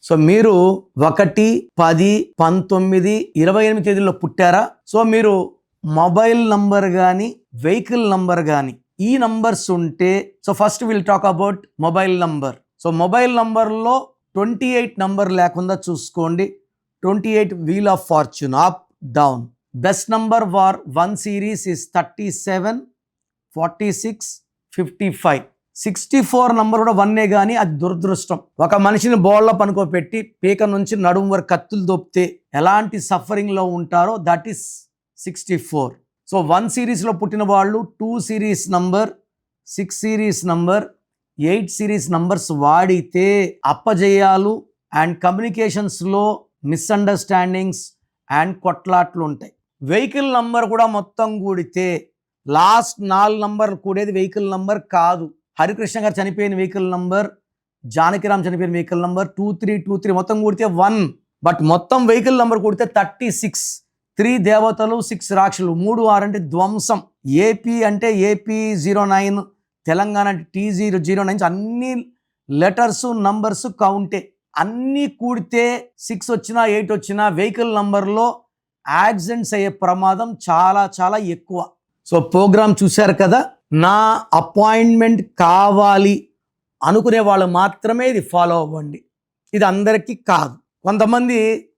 So మీరు 1, 10, 19, 28 తేదీల్లో పుట్టారా? సో మీరు మొబైల్ నంబర్ కానీ వెహికల్ నంబర్ కానీ ఈ నంబర్స్ ఉంటే, so first will talk about mobile number. So mobile నంబర్లో 28 నంబర్ లేకుండా చూసుకోండి. 28 wheel of fortune, up down. Best number for 1 series is 37, 46, 55. 64 number కూడా 1 కానీ అది దురదృష్టం. ఒక మనిషిని బోళ్ళ పనుకోపెట్టి పీక నుంచి నడుము వరకు కత్తులు దొప్పితే ఎలాంటి సఫరింగ్లో ఉంటారో దట్ ఈస్ 64. సో 1 సిరీస్లో పుట్టిన వాళ్ళు 2 series number, 6 series number, 8 series numbers వాడితే అప్పజేయాలు అండ్ కమ్యూనికేషన్స్లో మిస్అండర్స్టాండింగ్స్ అండ్ కొట్లాట్లు ఉంటాయి. వెహికల్ నంబర్ కూడా మొత్తం కూడితే లాస్ట్ 4 నంబర్లు కూడేది వెహికల్ నంబర్ కాదు. హరికృష్ణ గారు చనిపోయిన వెహికల్ నంబర్, జానకిరామ్ చనిపోయిన వెహికల్ నంబర్ 2323 మొత్తం కూడితే 1. బట్ మొత్తం వెహికల్ నంబర్ కూడితే 36. 3 దేవతలు, 6 రాక్షసులు, 3 6 అంటే ధ్వంసం. ఏపీ అంటే AP09, తెలంగాణ అంటే T009. అన్ని లెటర్స్ నంబర్స్ కౌంటే. అన్నీ కూడితే 6 వచ్చినా 8 వచ్చినా వెహికల్ నంబర్లో యాక్సిడెంట్స్ అయ్యే ప్రమాదం చాలా చాలా ఎక్కువ. సో ప్రోగ్రామ్ చూశారు కదా. నా అపాయింట్మెంట్ కావాలి అనుకునే వాళ్ళు మాత్రమే ఇది ఫాలో అవ్వండి. ఇది అందరికీ కాదు. కొంతమంది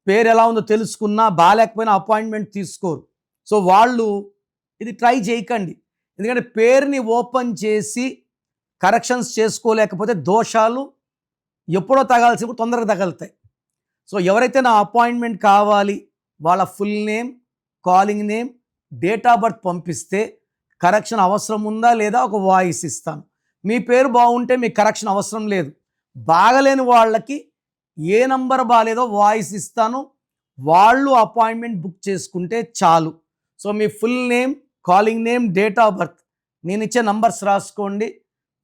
పేరు ఎలా ఉందో తెలుసుకున్నా బాగాలేకపోయినా అపాయింట్మెంట్ తీసుకోరు. సో వాళ్ళు ఇది ట్రై చేయకండి. ఎందుకంటే పేరుని ఓపెన్ చేసి కరెక్షన్స్ చేసుకోలేకపోతే దోషాలు ఎప్పుడో తగాల్సినప్పుడు తొందరగా తగులుతాయి. సో ఎవరైతే నా అపాయింట్మెంట్ కావాలి వాళ్ళ full name, calling name, date of birth పంపిస్తే కరెక్షన్ అవసరం ఉందా లేదా ఒక వాయిస్ ఇస్తాను. మీ పేరు బాగుంటే మీకు కరెక్షన్ అవసరం లేదు. బాగలేని వాళ్ళకి ఏ నంబర్ బాగాలేదో వాయిస్ ఇస్తాను, వాళ్ళు అపాయింట్మెంట్ బుక్ చేసుకుంటే చాలు. So me full name, calling name, date of birth నేను ఇచ్చే నంబర్స్ రాసుకోండి.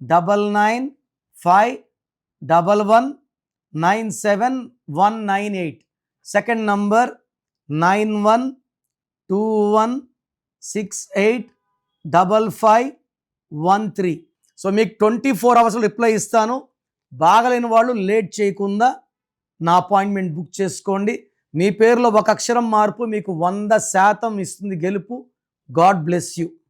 9951119798. Second number 9121685513. సో మీకు 24 hours రిప్లై ఇస్తాను. బాగలేని వాళ్ళు లేట్ చేయకుండా నా అపాయింట్మెంట్ బుక్ చేసుకోండి. మీ పేరులో ఒక అక్షరం మార్పు మీకు 100% ఇస్తుంది గెలుపు. God bless you.